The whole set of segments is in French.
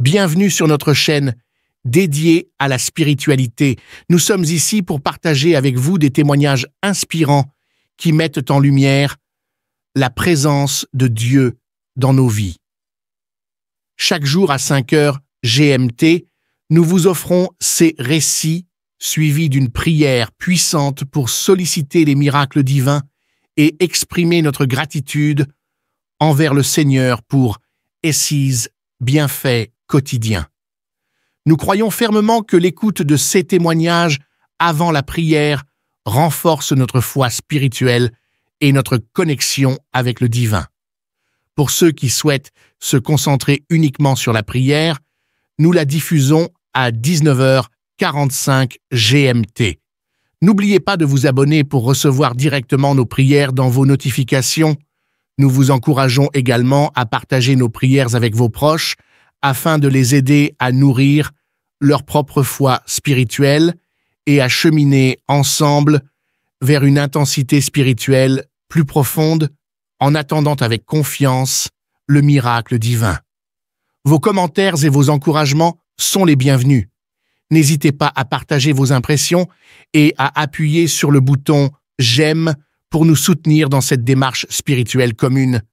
Bienvenue sur notre chaîne dédiée à la spiritualité. Nous sommes ici pour partager avec vous des témoignages inspirants qui mettent en lumière la présence de Dieu dans nos vies. Chaque jour à 5 heures GMT, nous vous offrons ces récits suivis d'une prière puissante pour solliciter les miracles divins et exprimer notre gratitude envers le Seigneur pour ses bienfaits quotidiens. Nous croyons fermement que l'écoute de ces témoignages avant la prière renforce notre foi spirituelle et notre connexion avec le divin. Pour ceux qui souhaitent se concentrer uniquement sur la prière, nous la diffusons à 19h45 GMT. N'oubliez pas de vous abonner pour recevoir directement nos prières dans vos notifications. Nous vous encourageons également à partager nos prières avec vos proches afin de les aider à nourrir leur propre foi spirituelle et à cheminer ensemble vers une intensité spirituelle plus profonde en attendant avec confiance le miracle divin. Vos commentaires et vos encouragements sont les bienvenus. N'hésitez pas à partager vos impressions et à appuyer sur le bouton « J'aime » pour nous soutenir dans cette démarche spirituelle commune.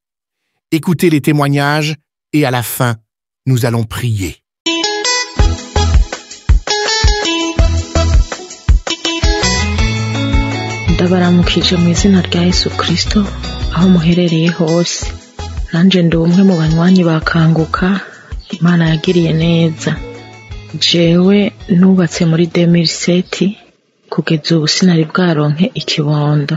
Écoutez les témoignages et à la fin, nous allons prier. Ndabaramukije mu izina rya Yesu Kristo aho muherereye hose. Nanje ndi umwe mu banywanyi bakanguka Imana yagiriye neza. Jewe nubatse muri 2007 kugeza ubu sinari bwaronke ikibondo.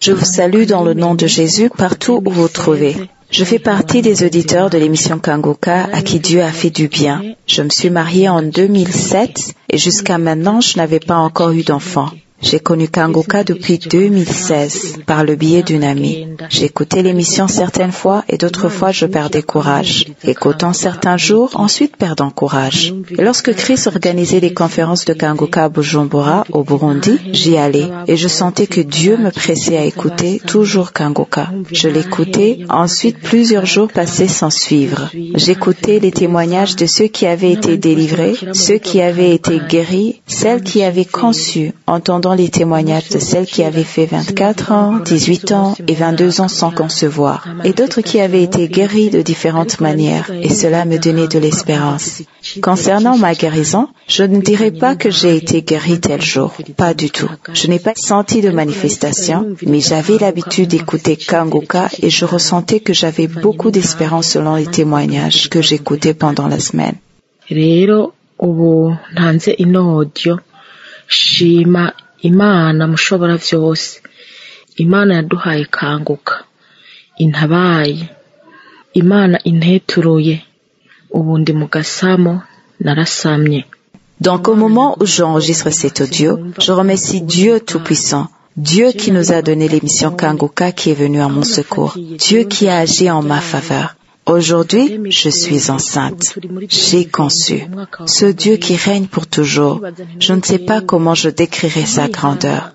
Je vous salue dans le nom de Jésus partout où vous trouvez. Je fais partie des auditeurs de l'émission Kanguka à qui Dieu a fait du bien. Je me suis mariée en 2007 et jusqu'à maintenant je n'avais pas encore eu d'enfant. J'ai connu Kanguka depuis 2016 par le biais d'une amie. J'écoutais l'émission certaines fois et d'autres fois je perdais courage. Écoutant certains jours, ensuite perdant courage. Et lorsque Chris organisait les conférences de Kanguka à Bujumbura, au Burundi, j'y allais et je sentais que Dieu me pressait à écouter toujours Kanguka. Je l'écoutais, ensuite plusieurs jours passaient sans suivre. J'écoutais les témoignages de ceux qui avaient été délivrés, ceux qui avaient été guéris, celles qui avaient conçu, entendant les témoignages de celles qui avaient fait 24 ans, 18 ans et 22 ans sans concevoir, et d'autres qui avaient été guéries de différentes manières, et cela me donnait de l'espérance. Concernant ma guérison, je ne dirais pas que j'ai été guérie tel jour, pas du tout. Je n'ai pas senti de manifestation, mais j'avais l'habitude d'écouter Kanguka et je ressentais que j'avais beaucoup d'espérance selon les témoignages que j'écoutais pendant la semaine. Rero ubu ntanze ino audio shima Imana mushobora vyose. Imana yaduhaye Kanguka intabaye. Imana inteturuye ubundi mugasamo narasamye. Donc au moment où j'enregistre cet audio, je remercie Dieu Tout-Puissant, Dieu qui nous a donné l'émission Kanguka qui est venu à mon secours, Dieu qui a agi en ma faveur. Aujourd'hui, je suis enceinte. J'ai conçu. Ce Dieu qui règne pour toujours, je ne sais pas comment je décrirai sa grandeur.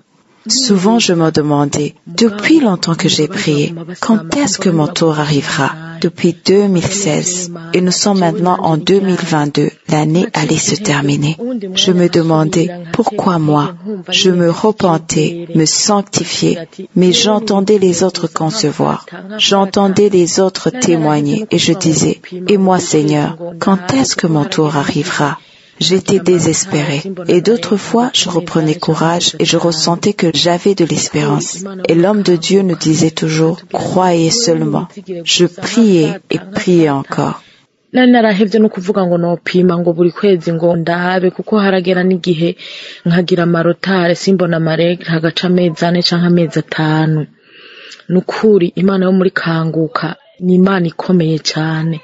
Souvent, je me demandais, depuis longtemps que j'ai prié, quand est-ce que mon tour arrivera? Depuis 2016, et nous sommes maintenant en 2022, l'année allait se terminer. Je me demandais, pourquoi moi? Je me repentais, me sanctifiais, mais j'entendais les autres concevoir. J'entendais les autres témoigner, et je disais, et moi Seigneur, quand est-ce que mon tour arrivera? J'étais désespérée et d'autres fois je reprenais courage et je ressentais que j'avais de l'espérance. Et l'homme de Dieu nous disait toujours, croyez seulement. Je priais et priais encore. Nari narahevye no kuvuga ngo nopima ngo buri kwezi ngo ndabe kuko haragera n'igihe nkagira amarotare simbona amaregre hagaca amezi 4 canke amezi 5. Nukuri Imana yo muri Kanguka ni Imana ikomeye cyane.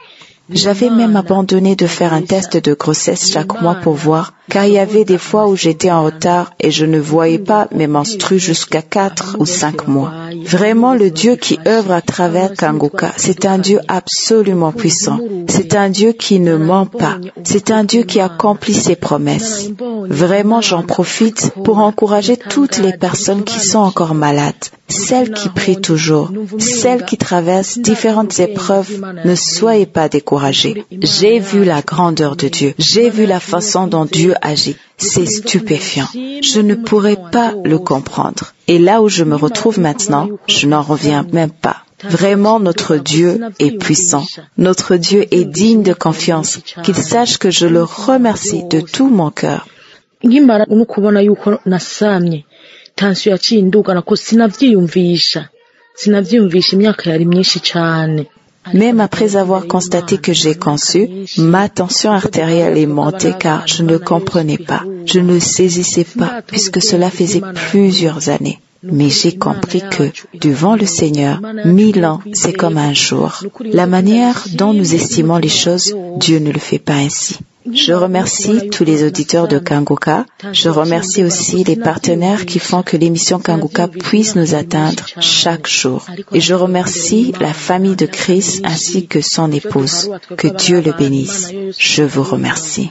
J'avais même abandonné de faire un test de grossesse chaque mois pour voir car il y avait des fois où j'étais en retard et je ne voyais pas mes menstrues jusqu'à 4 ou 5 mois. Vraiment, le Dieu qui œuvre à travers Kanguka, c'est un Dieu absolument puissant. C'est un Dieu qui ne ment pas. C'est un Dieu qui accomplit ses promesses. Vraiment, j'en profite pour encourager toutes les personnes qui sont encore malades, celles qui prient toujours, celles qui traversent différentes épreuves. Ne soyez pas découragés. J'ai vu la grandeur de Dieu. J'ai vu la façon dont Dieu agit. C'est stupéfiant. Je ne pourrais pas le comprendre. Et là où je me retrouve maintenant, je n'en reviens même pas. Vraiment, notre Dieu est puissant. Notre Dieu est digne de confiance. Qu'il sache que je le remercie de tout mon cœur. Tansiyo yaciye indugana ko sinavyiyumvisha imyaka yari myinshi cyane. Même après avoir constaté que j'ai conçu, ma tension artérielle est montée car je ne comprenais pas, je ne saisissais pas puisque cela faisait plusieurs années. Mais j'ai compris que, devant le Seigneur, 1000 ans, c'est comme un jour. La manière dont nous estimons les choses, Dieu ne le fait pas ainsi. Je remercie tous les auditeurs de Kanguka. Je remercie aussi les partenaires qui font que l'émission Kanguka puisse nous atteindre chaque jour. Et je remercie la famille de Chris ainsi que son épouse. Que Dieu le bénisse. Je vous remercie.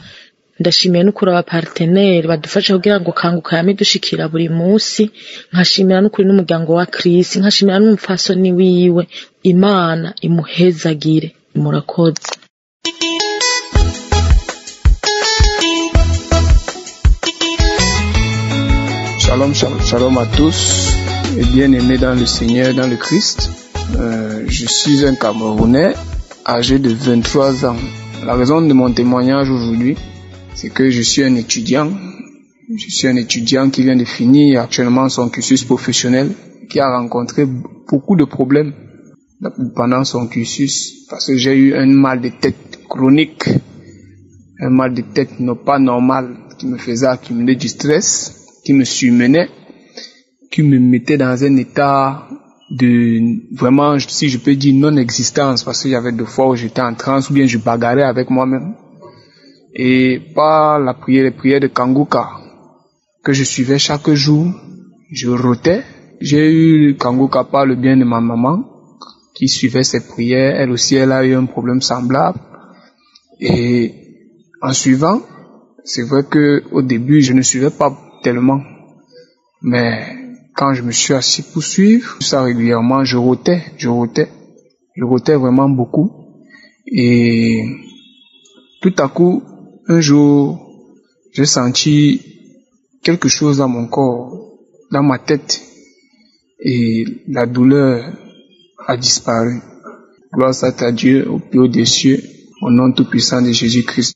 Ndashimiye n'ukuri abaparteneri badufasha kugira ngo Kanguka yame dushikira buri munsi, nkashimira n'ukuri n'umuryango wa Chris, nkashimira n'umupfasoni wiwe. Imana imuhezagire. Murakoze. Shalom, shalom, shalom à tous et bien-aimés dans le Seigneur, dans le Christ. Je suis un Camerounais âgé de 23 ans. La raison de mon témoignage aujourd'hui, c'est que je suis un étudiant. Je suis un étudiant qui vient de finir actuellement son cursus professionnel, qui a rencontré beaucoup de problèmes pendant son cursus parce que j'ai eu un mal de tête chronique, un mal de tête pas normal qui me faisait accumuler du stress, qui me surmenait, qui me mettait dans un état de vraiment, si je peux dire, non-existence, parce qu'il y avait des fois où j'étais en transe ou bien je bagarrais avec moi-même. Et par la prière, les prières de Kanguka que je suivais chaque jour, je rotais. J'ai eu Kanguka par le bien de ma maman qui suivait ses prières. Elle aussi, elle a eu un problème semblable. Et en suivant, c'est vrai que au début, je ne suivais pas tellement. Mais quand je me suis assis pour suivre ça régulièrement, je rotais vraiment beaucoup. Et tout à coup, un jour, j'ai senti quelque chose dans mon corps, dans ma tête, et la douleur a disparu. Gloire soit à Dieu au plus haut des cieux, au nom tout puissant de Jésus-Christ.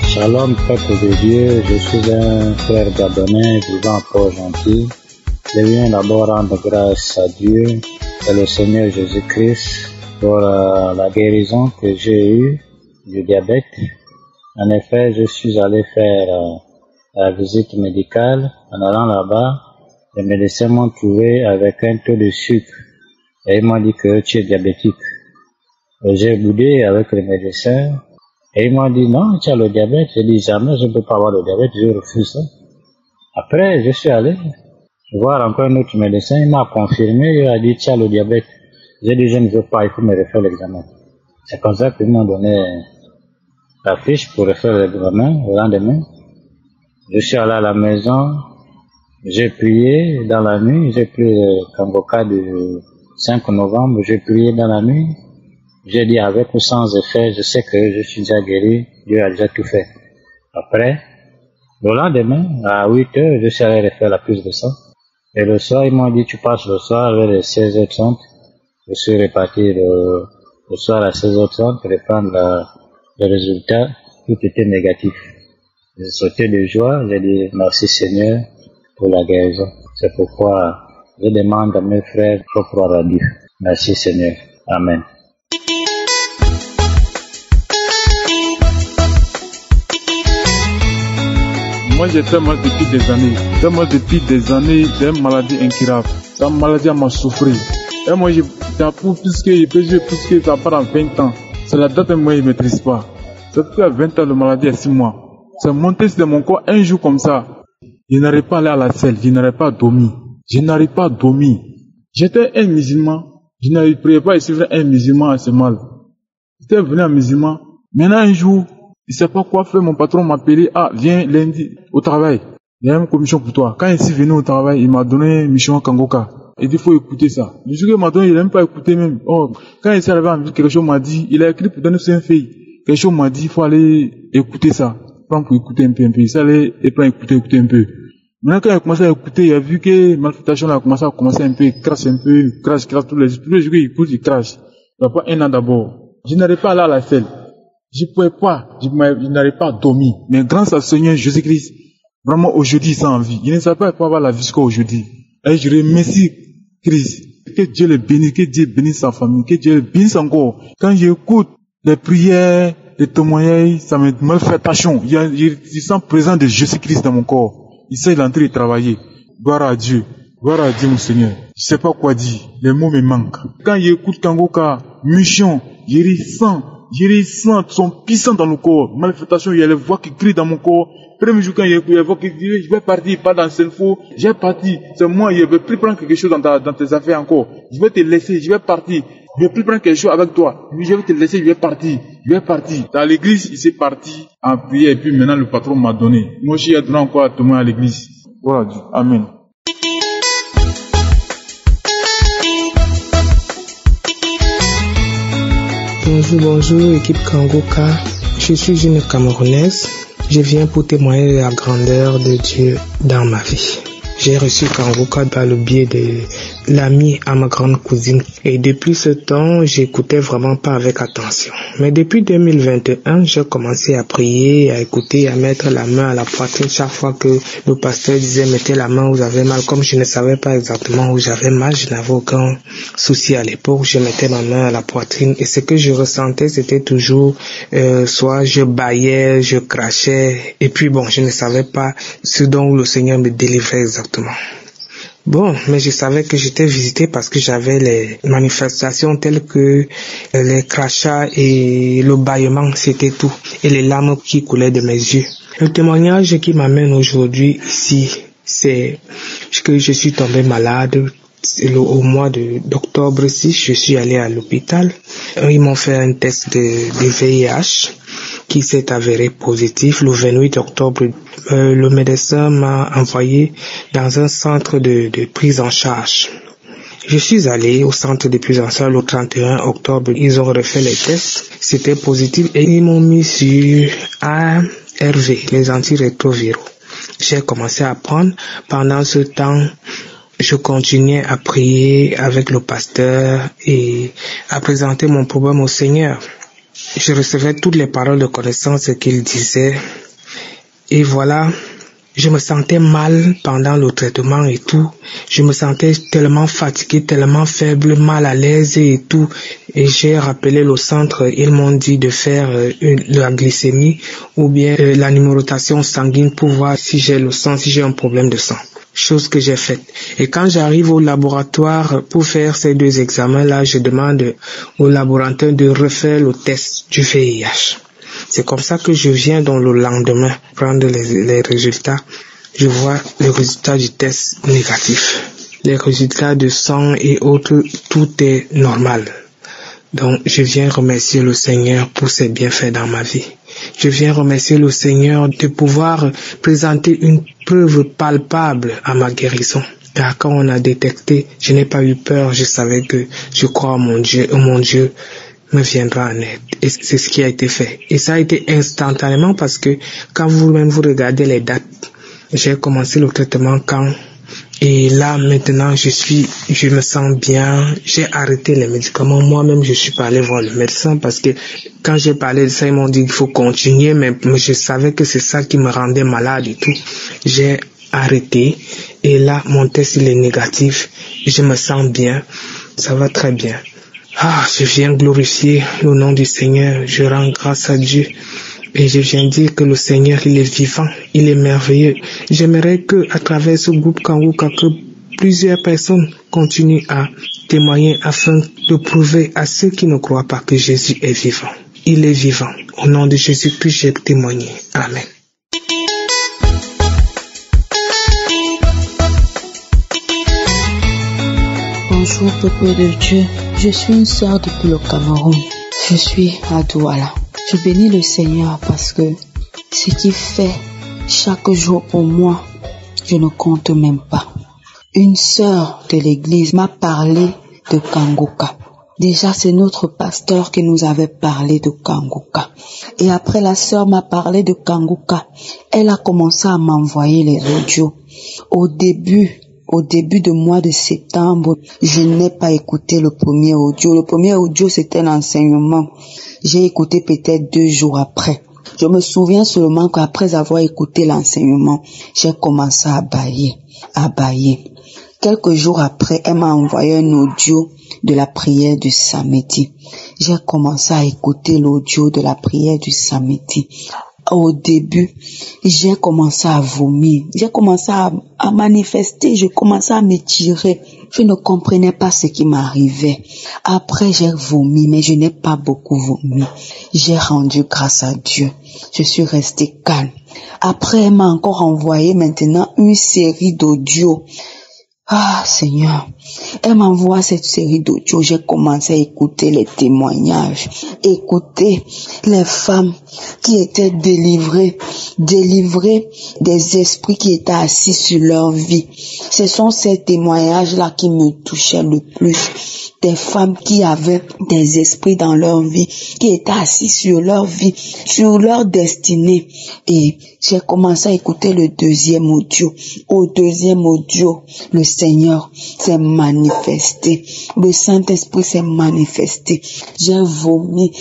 Shalom, peuple de Dieu, je suis un frère gabonais vivant à Port-Gentil. Je viens d'abord rendre grâce à Dieu et le Seigneur Jésus-Christ pour la guérison que j'ai eue du diabète. En effet, je suis allé faire la visite médicale. En allant là-bas, les médecins m'ont trouvé avec un taux de sucre et ils m'ont dit que tu es diabétique. J'ai boudé avec les médecins. Et ils m'ont dit, non, tu as le diabète. J'ai dit, jamais je ne peux pas avoir le diabète, je refuse ça. Après, je suis allé voir encore un autre médecin, il m'a confirmé, il a dit, tu as le diabète. J'ai dit, je ne veux pas, il faut me refaire l'examen. C'est comme ça qu'ils m'ont donné la fiche pour refaire l'examen le lendemain. Je suis allé à la maison, j'ai prié dans la nuit, j'ai pris le Kanguka du 5 novembre, j'ai prié dans la nuit. J'ai dit avec ou sans effet, je sais que je suis déjà guéri, Dieu a déjà tout fait. Après, le lendemain, à 8 heures, je suis allé refaire la prise de sang. Et le soir, ils m'ont dit, tu passes le soir vers les 16h30. Je suis reparti le soir à 16h30 pour prendre le résultat. Tout était négatif. J'ai sauté de joie, j'ai dit merci Seigneur pour la guérison. C'est pourquoi je demande à mes frères de croire à Dieu. Merci Seigneur. Amen. Moi j'ai très mal depuis des années. J'ai une maladie incurable. Cette maladie m'a souffert. Et moi, j'apprends plus que je peux jouer, plus que ça part en 20 ans. C'est la date que moi, je ne maîtrise pas. C'est qu'à 20 ans, la maladie à 6 mois. C'est monté sur mon corps un jour comme ça. Je n'arrive pas à aller à la selle, je n'arrive pas à dormir. Je n'arrive pas à dormir. J'étais un musulman. Je n'arrivais pas à suivre un musulman assez mal. J'étais venu un musulman. Maintenant, un jour, je ne sais pas quoi faire. Mon patron m'a appelé. Ah, viens lundi au travail. Il y a une commission pour toi. Quand il est venu au travail, il m'a donné une mission à Kangoka. Il dit, il faut écouter ça. Le jour qu'il m'a donné, il n'a même pas écouté même. Oh, quand il s'est arrivé en ville, quelque chose m'a dit, il a écrit pour donner ses filles. Quelque chose m'a dit, il faut aller écouter ça. Prends pour écouter un peu. Il s'est allé et prend écouter un peu. Maintenant, quand il a commencé à écouter, il a vu que malformation a commencé un peu, il crache un peu, il crache tous les jours qu'il écoute, il crache. Il n'a pas un an d'abord. Je n'arrive pas à aller à la selle. Je pouvais pas, je n'arrive pas à dormir. Mais grâce au Seigneur Jésus-Christ, vraiment aujourd'hui, il en vie. Je ne savais pas avoir la vie jusqu'à aujourd'hui. Et je remercie Christ. Que Dieu le bénisse, que Dieu bénisse sa famille, que Dieu le bénisse encore. Quand j'écoute les prières, les témoignages, ça me fait passion. Je sens présent de Jésus-Christ dans mon corps. Il sait l'entrée et travailler. Gloire à Dieu. Gloire à Dieu, mon Seigneur. Je sais pas quoi dire. Les mots me manquent. Quand j'écoute Kangoka, mission, je ressens son puissant dans le corps. Manifestation, il y a les voix qui crient dans mon corps. Premier jour quand il y a les voix qui crient, je vais partir, pas dans ce faux. J'ai parti. C'est moi, je vais plus prendre quelque chose dans tes affaires encore. Je vais te laisser, je vais partir. Je vais plus prendre quelque chose avec toi. Je vais te laisser, je vais partir. Dans l'église, il s'est parti en prière et puis maintenant le patron m'a donné. Moi aussi, j'ai donné encore à témoin à l'église. Voilà Dieu. Amen. Bonjour, équipe Kangoka. Je suis une Camerounaise. Je viens pour témoigner de la grandeur de Dieu dans ma vie. J'ai reçu Kangoka par le biais de l'ami à ma grande cousine. Et depuis ce temps, j'écoutais vraiment pas avec attention. Mais depuis 2021, j'ai commencé à prier, à écouter, à mettre la main à la poitrine chaque fois que le pasteur disait mettez la main où vous avez mal. Comme je ne savais pas exactement où j'avais mal, je n'avais aucun souci à l'époque. Je mettais ma main à la poitrine et ce que je ressentais, c'était toujours soit je bâillais, je crachais. Et puis bon, je ne savais pas ce dont le Seigneur me délivrait exactement. Bon, mais je savais que j'étais visité parce que j'avais les manifestations telles que les crachats et le bâillement, c'était tout. Et les larmes qui coulaient de mes yeux. Le témoignage qui m'amène aujourd'hui ici, c'est que je suis tombé malade. Au mois d'octobre 6, je suis allé à l'hôpital. Ils m'ont fait un test de VIH qui s'est avéré positif. Le 28 octobre, le médecin m'a envoyé dans un centre de prise en charge. Je suis allé au centre de prise en charge le 31 octobre. Ils ont refait les tests. C'était positif et ils m'ont mis sur ARV, les antirétroviraux. J'ai commencé à prendre. Pendant ce temps, je continuais à prier avec le pasteur et à présenter mon problème au Seigneur. Je recevais toutes les paroles de connaissance qu'il disait. Et voilà, je me sentais mal pendant le traitement et tout. Je me sentais tellement fatigué, tellement faible, mal à l'aise et tout. Et j'ai rappelé le centre, ils m'ont dit de faire la glycémie ou bien la numérotation sanguine pour voir si j'ai le sang, si j'ai un problème de sang. Chose que j'ai faite. Et quand j'arrive au laboratoire pour faire ces deux examens-là, je demande au laboratoire de refaire le test du VIH. C'est comme ça que je viens dans le lendemain prendre les résultats. Je vois les résultats du test négatif. Les résultats de sang et autres, tout est normal. Donc, je viens remercier le Seigneur pour ses bienfaits dans ma vie. Je viens remercier le Seigneur de pouvoir présenter une preuve palpable à ma guérison. Car quand on a détecté, je n'ai pas eu peur, je savais que je crois en mon Dieu me viendra en aide. Et c'est ce qui a été fait. Et ça a été instantanément parce que quand vous-même vous regardez les dates, j'ai commencé le traitement quand. Et là, maintenant, je me sens bien. J'ai arrêté les médicaments. Moi-même, je suis pas allé voir le médecin parce que quand j'ai parlé de ça, ils m'ont dit qu'il faut continuer, mais je savais que c'est ça qui me rendait malade et tout. J'ai arrêté. Et là, mon test, il est négatif. Je me sens bien. Ça va très bien. Je viens glorifier le nom du Seigneur. Je rends grâce à Dieu. Et je viens dire que le Seigneur, il est vivant, il est merveilleux. J'aimerais que, à travers ce groupe Kangoka, que plusieurs personnes continuent à témoigner afin de prouver à ceux qui ne croient pas que Jésus est vivant. Il est vivant. Au nom de Jésus-Christ, j'ai témoigné. Amen. Bonjour peuple de Dieu, je suis une sœur depuis le Cameroun. Je suis à Douala. Je bénis le Seigneur parce que ce qu'il fait chaque jour pour moi, je ne compte même pas. Une sœur de l'église m'a parlé de Kangoka. Déjà, c'est notre pasteur qui nous avait parlé de Kangoka. Et après, la sœur m'a parlé de Kangoka. Elle a commencé à m'envoyer les audios. Au début du mois de septembre, je n'ai pas écouté le premier audio. Le premier audio, c'était l'enseignement. J'ai écouté peut-être 2 jours après. Je me souviens seulement qu'après avoir écouté l'enseignement, j'ai commencé à bâiller. Quelques jours après, elle m'a envoyé un audio de la prière du samedi. J'ai commencé à écouter l'audio de la prière du samedi. Au début, j'ai commencé à vomir. J'ai commencé à manifester. Je commençais à m'étirer. Je ne comprenais pas ce qui m'arrivait. Après, j'ai vomi, mais je n'ai pas beaucoup vomi. J'ai rendu grâce à Dieu. Je suis restée calme. Après, elle m'a encore envoyé maintenant une série d'audios. Ah, Seigneur, elle m'envoie cette série d'audio. J'ai commencé à écouter les témoignages, écouter les femmes qui étaient délivrées des esprits qui étaient assis sur leur vie. Ce sont ces témoignages-là qui me touchaient le plus. Des femmes qui avaient des esprits dans leur vie, qui étaient assis sur leur vie, sur leur destinée. Et j'ai commencé à écouter le deuxième audio. Au deuxième audio, le Seigneur s'est manifesté. Le Saint-Esprit s'est manifesté. J'ai vomi.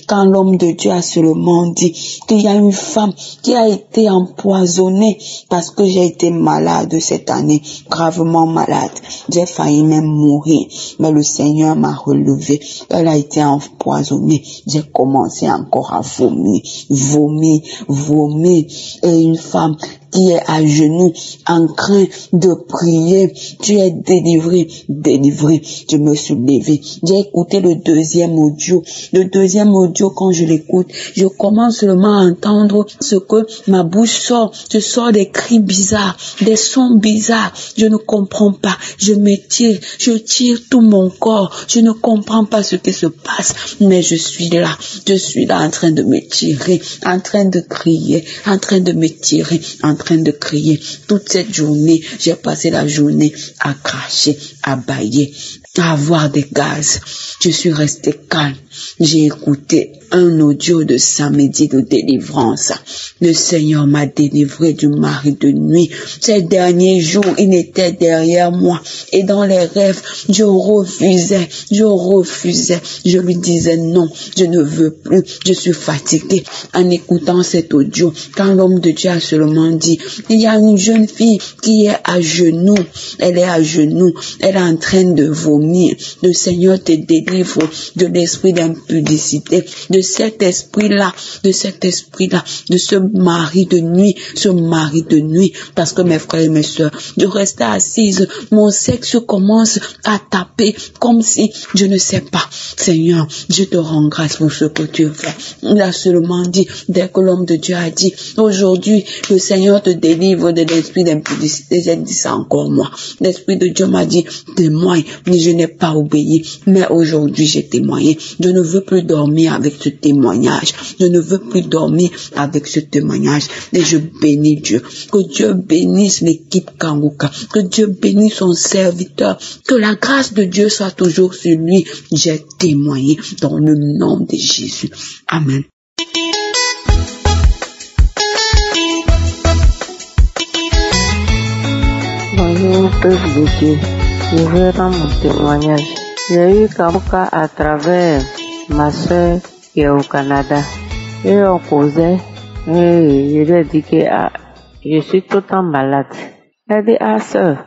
Quand l'homme de Dieu a seulement dit qu'il y a une femme qui a été empoisonnée parce que j'ai été malade cette année, gravement malade. J'ai failli même mourir. Mais le Seigneur m'a relevé. Elle a été empoisonnée. J'ai commencé encore à vomir. Et une femme qui est à genoux, en train de prier. Tu es délivré. Je me suis levé. J'ai écouté le deuxième audio. Le deuxième audio, quand je l'écoute, je commence seulement à entendre ce que ma bouche sort. Je sors des cris bizarres, des sons bizarres. Je ne comprends pas. Je m'étire. Je tire tout mon corps. Je ne comprends pas ce qui se passe. Mais je suis là. En train de m'étirer, en train de crier, en train de m'étirer, en train de crier. Toute cette journée, j'ai passé la journée à cracher, à bâiller, à avoir des gaz. Je suis restée calme. J'ai écouté un audio de samedi de délivrance. Le Seigneur m'a délivré du mari de nuit. Ces derniers jours, il était derrière moi. Et dans les rêves, je refusais. Je lui disais non, je ne veux plus. Je suis fatiguée. En écoutant cet audio, quand l'homme de Dieu a seulement dit, il y a une jeune fille qui est à genoux. Elle est à genoux. Elle est en train de vomir. Le Seigneur te délivre de l'esprit d'impudicité, de cet esprit-là, de ce mari de nuit, parce que mes frères et mes sœurs, je restais assise, mon sexe commence à taper comme si, je ne sais pas. Seigneur, je te rends grâce pour ce que tu fais. Il a seulement dit, dès que l'homme de Dieu a dit, aujourd'hui, le Seigneur te délivre de l'esprit d'impudicité, j'ai dit ça encore moi. L'esprit de Dieu m'a dit, témoigne, mais je n'ai pas obéi, mais aujourd'hui j'ai témoigné. Je ne veux plus dormir avec ce témoignage. Je ne veux plus dormir avec ce témoignage. Et je bénis Dieu. Que Dieu bénisse l'équipe Kangoka. Que Dieu bénisse son serviteur. Que la grâce de Dieu soit toujours sur lui. J'ai témoigné dans le nom de Jésus. Amen. Bonjour, peuple de Dieu. Je veux rendre mon témoignage. J'ai eu Kangoka à travers ma soeur qui est au Canada. Et on causait, et je lui ai dit que je suis tout le temps malade. Elle dit, sœur,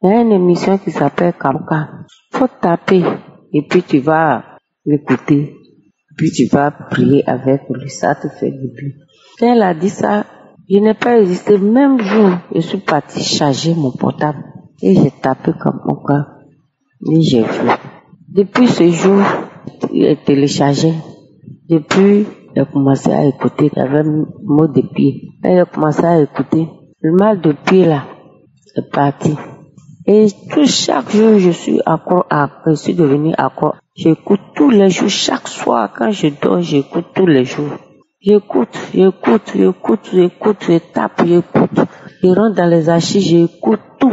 il y a une émission qui s'appelle Kangoka. Faut taper, et puis tu vas l'écouter, puis tu vas prier avec lui, ça te fait du bien. Quand elle a dit ça, je n'ai pas hésité, même jour, je suis partie charger mon portable, et j'ai tapé Kangoka. Et j'ai vu. Depuis ce jour, il est téléchargé. Depuis, il a commencé à écouter. Il avait un mot de pied. Il a commencé à écouter. Le mal de pied là, c'est parti. Et chaque jour, je suis devenu accro. J'écoute tous les jours, chaque soir, quand je dors, j'écoute tous les jours. J'écoute, je tape, j'écoute. Je rentre dans les archives, j'écoute tout.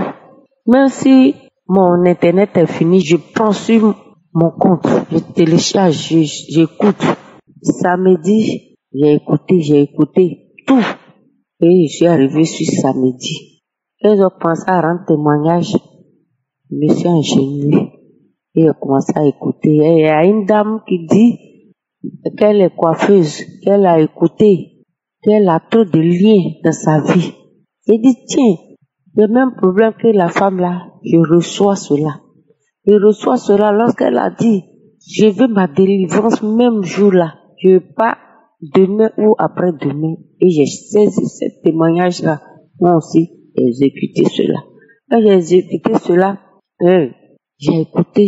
Même si mon internet est fini, je prends sur mon compte, je télécharge, j'écoute. Samedi, j'ai écouté tout. Et je suis arrivé sur samedi. Ils ont commencé à rendre témoignage. Je me suis engenouillée. Et j'ai commencé à écouter. Et il y a une dame qui dit qu'elle est coiffeuse, qu'elle a écouté, qu'elle a trop de liens dans sa vie. J'ai dit, tiens, le même problème que la femme là, je reçois cela. Je reçois cela lorsqu'elle a dit, je veux ma délivrance même jour là. Je veux pas demain ou après-demain. Et j'ai saisi ce témoignage-là. Moi aussi, j'ai exécuté cela. Quand j'ai exécuté cela, j'ai écouté.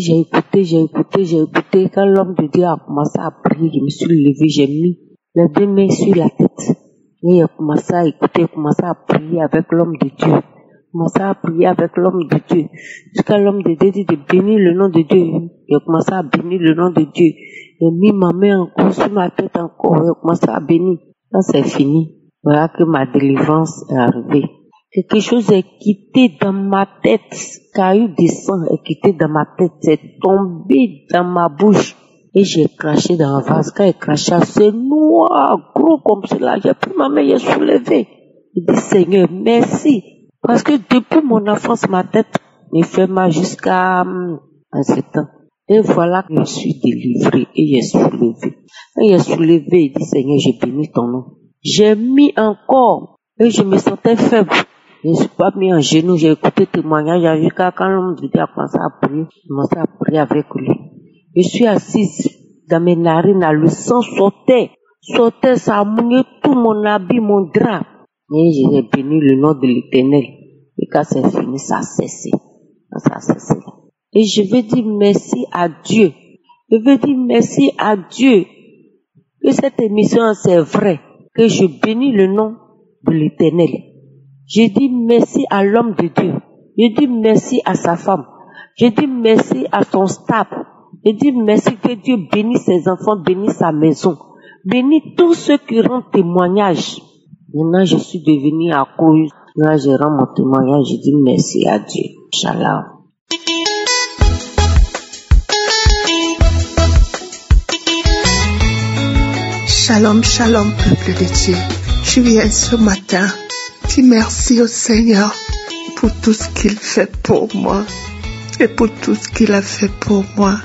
Quand l'homme de Dieu a commencé à prier, je me suis levé, j'ai mis les deux mains sur la tête. Et j'ai commencé à écouter, commencé à prier avec l'homme de Dieu. Jusqu'à l'homme de Dieu dit de bénir le nom de Dieu. J'ai commencé à bénir le nom de Dieu. J'ai mis ma main encore sur ma tête encore. J'ai commencé à bénir. Quand c'est fini, voilà que ma délivrance est arrivée. Quelque chose est quitté dans ma tête. Caillou de sang est quitté dans ma tête. C'est tombé dans ma bouche. Et j'ai craché dans un vase. Quand j'ai craché, c'est noir, gros comme cela. J'ai pris ma main, j'ai soulevé. J'ai dit, Seigneur, merci. Parce que depuis mon enfance, ma tête me fait mal jusqu'à un certain temps. Et voilà que je suis délivré et j'ai soulevé. Et j'ai soulevé et dit, Seigneur, j'ai béni ton nom. J'ai mis encore et je me sentais faible. Je ne suis pas mis en genoux, j'ai écouté le témoignage. Jusqu'à quand l'homme de Dieu a commencé à prier, j'ai commencé à prier avec lui. Je suis assise dans mes narines, le sang sortait, ça a mouillé tout mon habit, mon drap. Et j'ai béni le nom de l'Éternel. Et quand c'est fini, ça a cessé. Et je veux dire merci à Dieu. Que cette émission, c'est vrai. Que je bénis le nom de l'Éternel. Je dis merci à l'homme de Dieu. Je dis merci à sa femme. Je dis merci à son staff. Je dis merci que Dieu bénisse ses enfants, bénisse sa maison. Bénisse tous ceux qui rendent témoignage. Maintenant, je suis devenue accro. Là, je rends mon témoignage. Je dis merci à Dieu. Shalom. Shalom, shalom, peuple de Dieu. Je viens ce matin dire merci au Seigneur pour tout ce qu'il fait pour moi et pour tout ce qu'il a fait pour moi.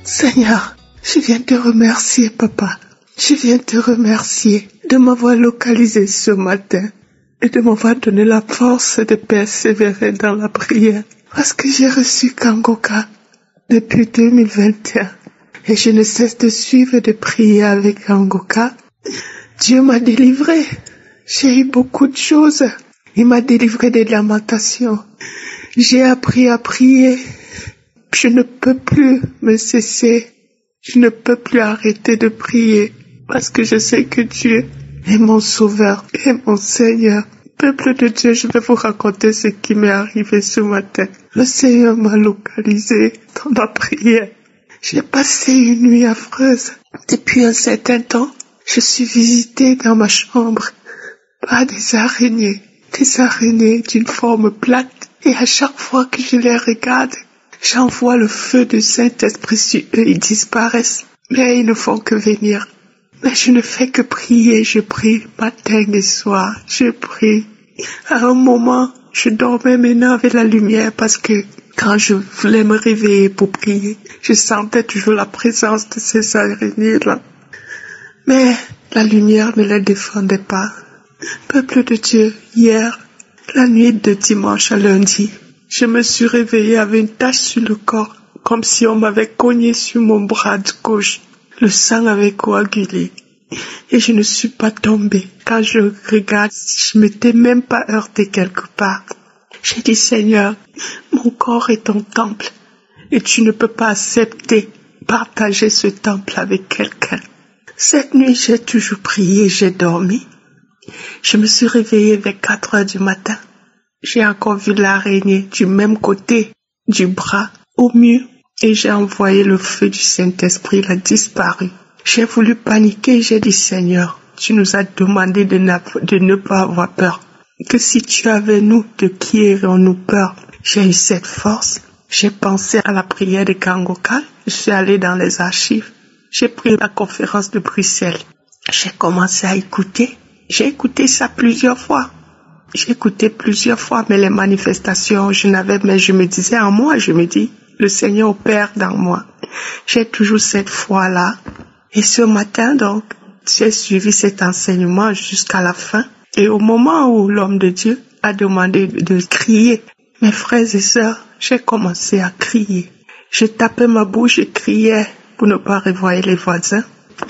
Seigneur, je viens te remercier, Papa. Je viens te remercier de m'avoir localisé ce matin et de m'avoir donné la force de persévérer dans la prière. Parce que j'ai reçu Kangoka depuis 2021 et je ne cesse de suivre et de prier avec Kangoka. Dieu m'a délivré. J'ai eu beaucoup de choses. Il m'a délivré des lamentations. J'ai appris à prier. Je ne peux plus me cesser. Je ne peux plus arrêter de prier. Parce que je sais que Dieu est mon sauveur et mon Seigneur. Peuple de Dieu, je vais vous raconter ce qui m'est arrivé ce matin. Le Seigneur m'a localisé dans la prière. J'ai passé une nuit affreuse. Depuis un certain temps, je suis visitée dans ma chambre par des araignées d'une forme plate. Et à chaque fois que je les regarde, j'envoie le feu du Saint-Esprit sur eux, ils disparaissent. Mais ils ne font que venir. Mais je ne fais que prier, je prie matin et soir, je prie. À un moment, je dormais maintenant avec la lumière parce que quand je voulais me réveiller pour prier, je sentais toujours la présence de ces araignées-là. Mais la lumière ne les défendait pas. Peuple de Dieu, hier, la nuit de dimanche à lundi, je me suis réveillée avec une tache sur le corps, comme si on m'avait cogné sur mon bras de gauche. Le sang avait coagulé et je ne suis pas tombée. Quand je regarde, je m'étais même pas heurtée quelque part. J'ai dit, Seigneur, mon corps est ton temple. et tu ne peux pas accepter partager ce temple avec quelqu'un. Cette nuit, j'ai toujours prié, j'ai dormi. Je me suis réveillée vers 4 heures du matin. J'ai encore vu l'araignée du même côté du bras au mur et j'ai envoyé le feu du Saint-Esprit, il a disparu. J'ai voulu paniquer, j'ai dit Seigneur, tu nous as demandé de ne pas avoir peur. Que si tu avais nous, de qui aurions-nous peur? J'ai eu cette force. J'ai pensé à la prière de Kangoka. Je suis allée dans les archives. J'ai pris la conférence de Bruxelles. J'ai commencé à écouter. J'ai écouté ça plusieurs fois. J'ai écouté plusieurs fois, mais les manifestations, mais je me disais en moi, je me dis, le Seigneur opère dans moi. J'ai toujours cette foi-là. Et ce matin, donc, j'ai suivi cet enseignement jusqu'à la fin. Et au moment où l'homme de Dieu a demandé de crier, mes frères et sœurs, j'ai commencé à crier. Je tapais ma bouche, je criais pour ne pas réveiller les voisins.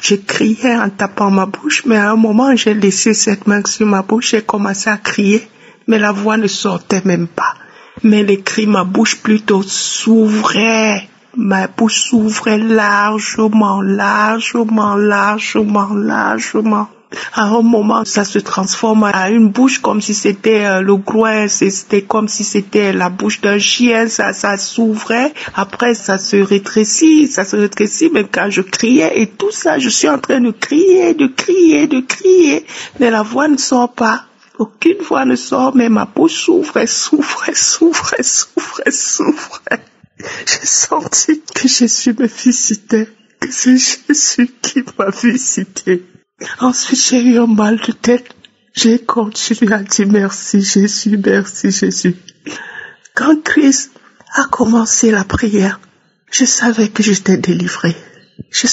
Je criais en tapant ma bouche, mais à un moment, j'ai laissé cette main sur ma bouche, j'ai commencé à crier, mais la voix ne sortait même pas. Mais les cris, ma bouche plutôt s'ouvrait. Ma bouche s'ouvrait largement. À un moment, ça se transforme à une bouche comme si c'était le groin, c'était comme si c'était la bouche d'un chien, ça s'ouvrait. Après, ça se rétrécit, mais quand je criais et tout ça, je suis en train de crier, mais la voix ne sort pas. Aucune voix ne sort, mais ma bouche s'ouvrait. J'ai senti que Jésus me visitait, que c'est Jésus qui m'a visité. Ensuite, j'ai eu un mal de tête. J'ai continué à dire merci Jésus, merci Jésus. Quand Christ a commencé la prière, je savais que j'étais délivrée. Je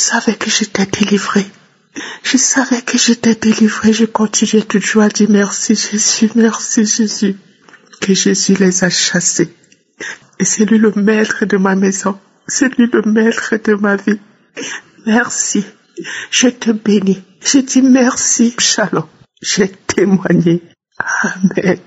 continuais toujours à dire merci Jésus, que Jésus les a chassés. Et c'est lui le maître de ma maison. C'est lui le maître de ma vie. Merci. Je te bénis. Je dis merci. Shalom. J'ai témoigné. Amen.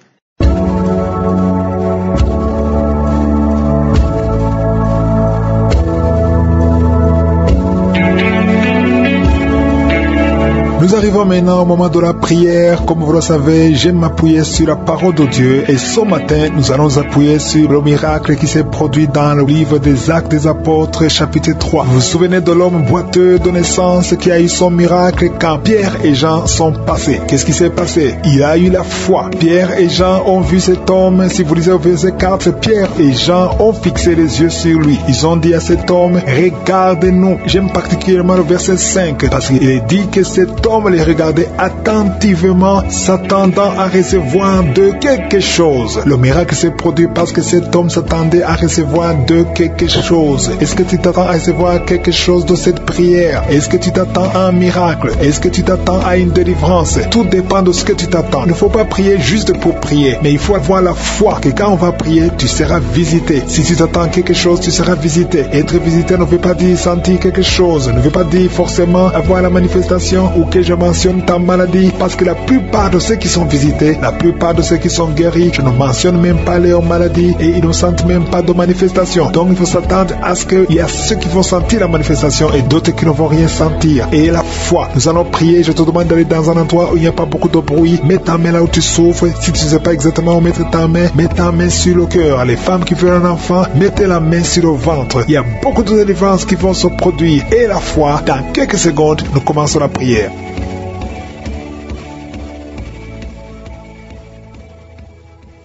Nous arrivons maintenant au moment de la prière. Comme vous le savez, j'aime m'appuyer sur la parole de Dieu. Et ce matin, nous allons appuyer sur le miracle qui s'est produit dans le livre des Actes des Apôtres, chapitre 3. Vous vous souvenez de l'homme boiteux de naissance qui a eu son miracle quand Pierre et Jean sont passés. Qu'est-ce qui s'est passé? Il a eu la foi. Pierre et Jean ont vu cet homme. Si vous lisez au verset 4, Pierre et Jean ont fixé les yeux sur lui. Ils ont dit à cet homme, regarde-nous. J'aime particulièrement le verset 5 parce qu'il est dit que cet homme les regardait attentivement, s'attendant à recevoir de quelque chose. Le miracle s'est produit parce que cet homme s'attendait à recevoir de quelque chose. Est-ce que tu t'attends à recevoir quelque chose de cette prière? Est-ce que tu t'attends à un miracle? Est-ce que tu t'attends à une délivrance? Tout dépend de ce que tu t'attends. Il ne faut pas prier juste pour prier, mais il faut avoir la foi que quand on va prier, tu seras visité. Si tu t'attends à quelque chose, tu seras visité. Être visité ne veut pas dire sentir quelque chose, ne veut pas dire forcément avoir la manifestation ou que je mentionne ta maladie, parce que la plupart de ceux qui sont visités, la plupart de ceux qui sont guéris, je ne mentionne même pas leurs maladies et ils ne sentent même pas de manifestation. Donc il faut s'attendre à ce qu'il y a ceux qui vont sentir la manifestation et d'autres qui ne vont rien sentir. Et la foi, nous allons prier. Je te demande d'aller dans un endroit où il n'y a pas beaucoup de bruit. Mets ta main là où tu souffres. Si tu ne sais pas exactement où mettre ta main, mets ta main sur le cœur. Les femmes qui veulent un enfant, mettez la main sur le ventre. Il y a beaucoup de délivrances qui vont se produire. Et la foi, dans quelques secondes, nous commençons la prière.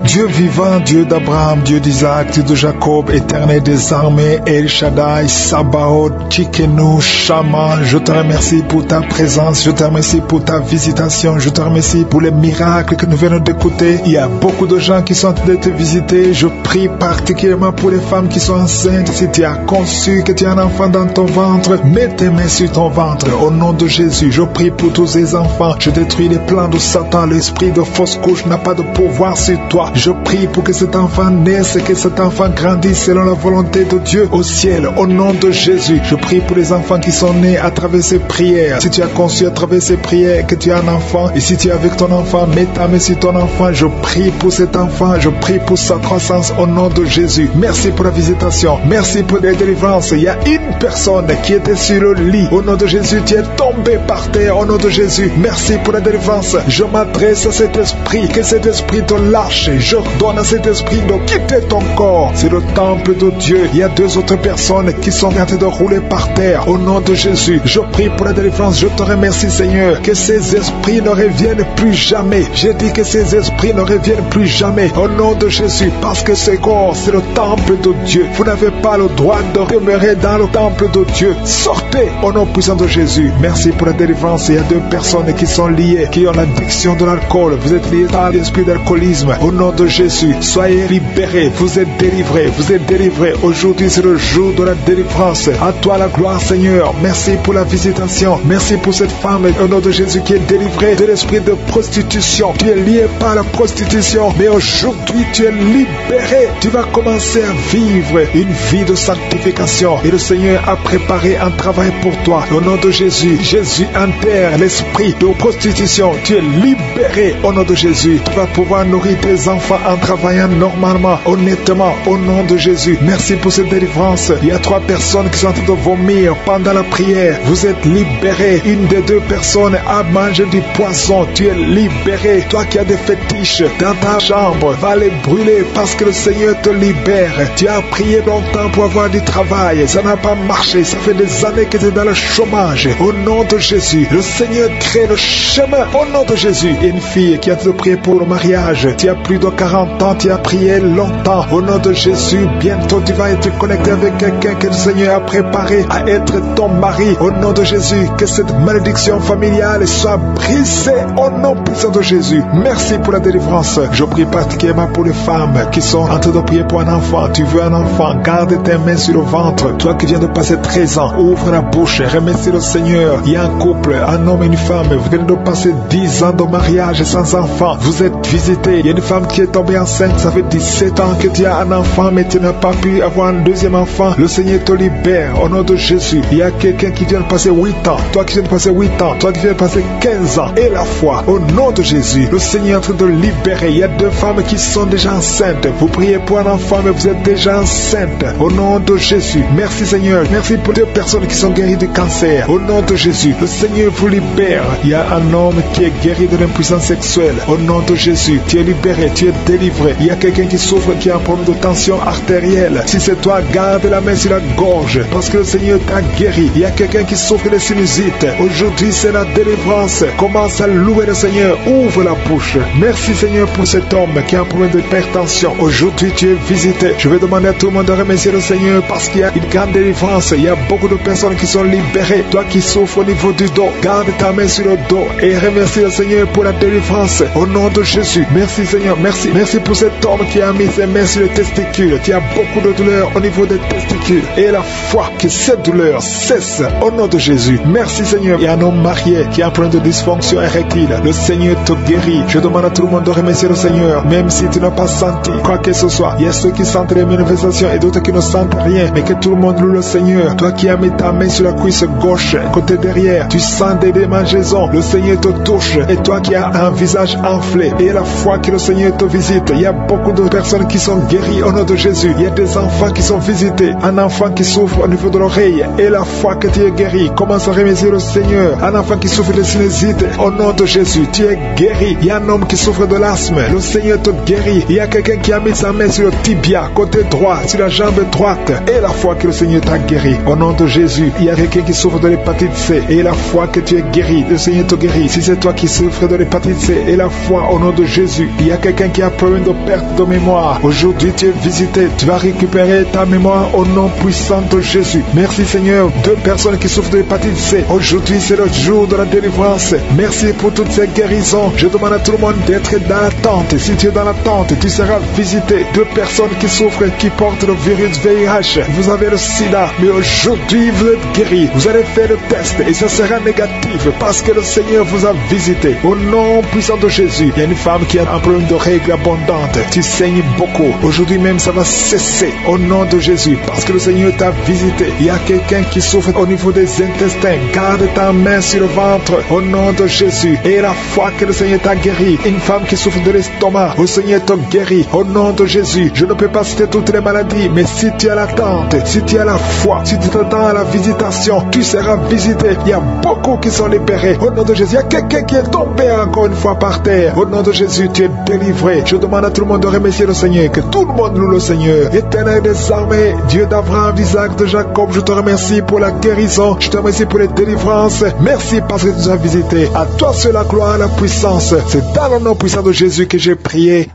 Dieu vivant, Dieu d'Abraham, Dieu d'Isaac, Dieu de Jacob, éternel des armées, El Shaddai, Sabaoth, Tchikenu, Shama, je te remercie pour ta présence, je te remercie pour ta visitation, je te remercie pour les miracles que nous venons d'écouter. Il y a beaucoup de gens qui sont en train de te visiter. Je prie particulièrement pour les femmes qui sont enceintes. Si tu as conçu que tu as un enfant dans ton ventre, mets tes mains sur ton ventre. Au nom de Jésus, je prie pour tous ces enfants. Je détruis les plans de Satan. L'esprit de fausse couche n'a pas de pouvoir sur toi. Je prie pour que cet enfant naisse et que cet enfant grandisse selon la volonté de Dieu au ciel. Au nom de Jésus, je prie pour les enfants qui sont nés à travers ces prières. Si tu as conçu à travers ces prières que tu as un enfant, et si tu es avec ton enfant, mets ta main sur ton enfant. Je prie pour cet enfant, je prie pour sa croissance au nom de Jésus. Merci pour la visitation, merci pour la délivrance. Il y a une personne qui était sur le lit. Au nom de Jésus, tu es tombé par terre. Au nom de Jésus, merci pour la délivrance. Je m'adresse à cet esprit, que cet esprit te lâche. Je donne à cet esprit de quitter ton corps. C'est le temple de Dieu. Il y a 2 autres personnes qui sont en train de rouler par terre. Au nom de Jésus, je prie pour la délivrance. Je te remercie, Seigneur, que ces esprits ne reviennent plus jamais. Je dis que ces esprits ne reviennent plus jamais. Au nom de Jésus, parce que ce corps, c'est le temple de Dieu. Vous n'avez pas le droit de demeurer dans le temple de Dieu. Sortez au nom puissant de Jésus. Merci pour la délivrance. Il y a 2 personnes qui sont liées, qui ont l'addiction de l'alcool. Vous êtes liés par l'esprit d'alcoolisme. Au nom de Jésus, soyez libérés. Vous êtes délivrés. Vous êtes délivrés. Aujourd'hui, c'est le jour de la délivrance. À toi la gloire, Seigneur. Merci pour la visitation. Merci pour cette femme, au nom de Jésus, qui est délivrée de l'esprit de prostitution. Tu es lié par la prostitution, mais aujourd'hui, tu es libéré. Tu vas commencer à vivre une vie de sanctification. Et le Seigneur a préparé un travail pour toi. Au nom de Jésus, Jésus enterre l'esprit de prostitution. Tu es libéré au nom de Jésus. Tu vas pouvoir nourrir tes enfants en travaillant normalement, honnêtement, au nom de Jésus. Merci pour cette délivrance. Il y a 3 personnes qui sont en train de vomir pendant la prière. Vous êtes libérés. Une des 2 personnes a mangé du poisson. Tu es libéré. Toi qui as des fétiches dans ta chambre, va les brûler parce que le Seigneur te libère. Tu as prié longtemps pour avoir du travail. Ça n'a pas marché. Ça fait des années que tu es dans le chômage. Au nom de Jésus, le Seigneur crée le chemin. Au nom de Jésus, une fille qui a te prié pour le mariage. Tu as plus de 40 ans. Tu as prié longtemps. Au nom de Jésus, bientôt tu vas être connecté avec quelqu'un que le Seigneur a préparé à être ton mari. Au nom de Jésus, que cette malédiction familiale soit brisée au nom puissant de Jésus. Merci pour la délivrance. Je prie particulièrement pour les femmes qui sont en train de prier pour un enfant. Tu veux un enfant, garde tes mains sur le ventre. Toi qui viens de passer 13 ans, ouvre la bouche, remercie le Seigneur. Il y a un couple, un homme et une femme. Vous venez de passer 10 ans de mariage sans enfant. Vous êtes visités. Il y a une femme qui est tombée enceinte. Ça fait 17 ans que tu as un enfant, mais tu n'as pas pu avoir un deuxième enfant. Le Seigneur te libère au nom de Jésus. Il y a quelqu'un qui vient de passer 8 ans. Toi qui viens de passer 8 ans. Toi qui viens de passer 15 ans. Et la foi, au nom de Jésus. Le Seigneur est en train de libérer. Il y a 2 femmes qui sont déjà enceintes. Vous priez pour un enfant, mais vous êtes déjà enceinte. Au nom de Jésus. Merci Seigneur. Merci pour 2 personnes qui sont guéries du cancer. Au nom de Jésus. Le Seigneur vous libère. Il y a un homme qui est guéri de l'impuissance sexuelle. Au nom de Jésus. Tu es libéré. Tu es délivré. Il y a quelqu'un qui souffre, qui a un problème de tension artérielle. Si c'est toi, garde la main sur la gorge. Parce que le Seigneur t'a guéri. Il y a quelqu'un qui souffre de sinusite. Aujourd'hui, c'est la délivrance. Commence à louer le Seigneur. Ouvre la bouche. Merci Seigneur pour cet homme qui a un problème d'hypertension. Aujourd'hui, tu es visité. Je vais demander à tout le monde de remercier le Seigneur parce qu'il y a une grande délivrance. Il y a beaucoup de personnes qui sont libérées. Toi qui souffres au niveau du dos, garde ta main sur le dos et remercie le Seigneur pour la délivrance. Au nom de Jésus. Merci Seigneur. Merci. Merci pour cet homme qui a mis ses mains sur les testicules. Tu as beaucoup de douleurs au niveau des testicules. Et la foi que cette douleur cesse au nom de Jésus. Merci Seigneur. Il y a un homme marié qui a un problème de dysfonction érectile. Le Seigneur te guérit. Je demande à tout le monde de remercier le Seigneur. Même si tu n'as pas senti quoi que ce soit. Il y a ceux qui sentent les manifestations et d'autres qui ne sentent rien. Mais que tout le monde loue le Seigneur. Toi qui as mis ta main sur la cuisse gauche, côté derrière, tu sens des démangeaisons. Le Seigneur te touche. Et toi qui as un visage enflé. Et la foi que le Seigneur te visite. Il y a beaucoup de personnes qui sont guéries au nom de Jésus. Il y a des enfants qui sont visités. Un enfant qui souffre au niveau de l'oreille. Et la foi que tu es guéri. Commence à remercier le Seigneur. Un enfant qui souffre de sinusite. Au nom de Jésus, tu es guéri. Il y a un homme qui souffre de l'asthme. Le Seigneur te guérit. Il y a quelqu'un qui a mis sa main sur le tibia, côté droit, sur la jambe droite. Et la foi que le Seigneur t'a guéri. Au nom de Jésus, il y a quelqu'un qui souffre de l'hépatite C. Et la foi que tu es guéri. Le Seigneur te guérit. Si c'est toi qui souffres de l'hépatite C, et la foi au nom de Jésus. Il y a quelqu'un qui a problème de perte de mémoire. Aujourd'hui, tu es visité. Tu vas récupérer ta mémoire au nom puissant de Jésus. Merci Seigneur. 2 personnes qui souffrent de l'hépatite C. Aujourd'hui, c'est le jour de la délivrance. Merci pour toutes ces guérisons. Je demande à tout le monde d'être dans la tente. Si tu es dans la tente, tu seras visité. 2 personnes qui souffrent, qui portent le virus VIH. Vous avez le sida, mais aujourd'hui vous êtes guéris. Vous allez faire le test et ça sera négatif parce que le Seigneur vous a visité. Au nom puissant de Jésus, il y a une femme qui a un problème de règles miséricorde abondante. Tu saignes beaucoup. Aujourd'hui même, ça va cesser au nom de Jésus parce que le Seigneur t'a visité. Il y a quelqu'un qui souffre au niveau des intestins. Garde ta main sur le ventre au nom de Jésus. Et la foi que le Seigneur t'a guéri. Une femme qui souffre de l'estomac, le Seigneur t'a guéri au nom de Jésus. Je ne peux pas citer toutes les maladies, mais si tu as l'attente, si tu as la foi, si tu t'attends à la visitation, tu seras visité. Il y a beaucoup qui sont libérés au nom de Jésus. Il y a quelqu'un qui est tombé encore une fois par terre. Au nom de Jésus, tu es délivré. Je demande à tout le monde de remercier le Seigneur, que tout le monde loue le Seigneur. Éternel des armées, Dieu d'Abraham, d'Isaac, de Jacob, je te remercie pour la guérison, je te remercie pour les délivrances. Merci parce que tu nous as visités. À toi seul la gloire et la puissance. C'est dans le nom puissant de Jésus que j'ai prié.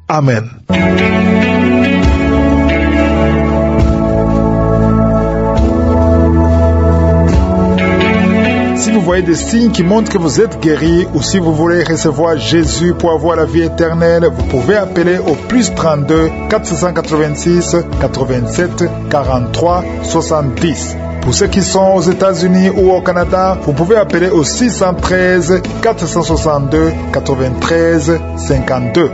Amen. Si vous voyez des signes qui montrent que vous êtes guéri ou si vous voulez recevoir Jésus pour avoir la vie éternelle, vous pouvez appeler au plus 32 486 87 43 70. Pour ceux qui sont aux États-Unis ou au Canada, vous pouvez appeler au 613 462 93 52.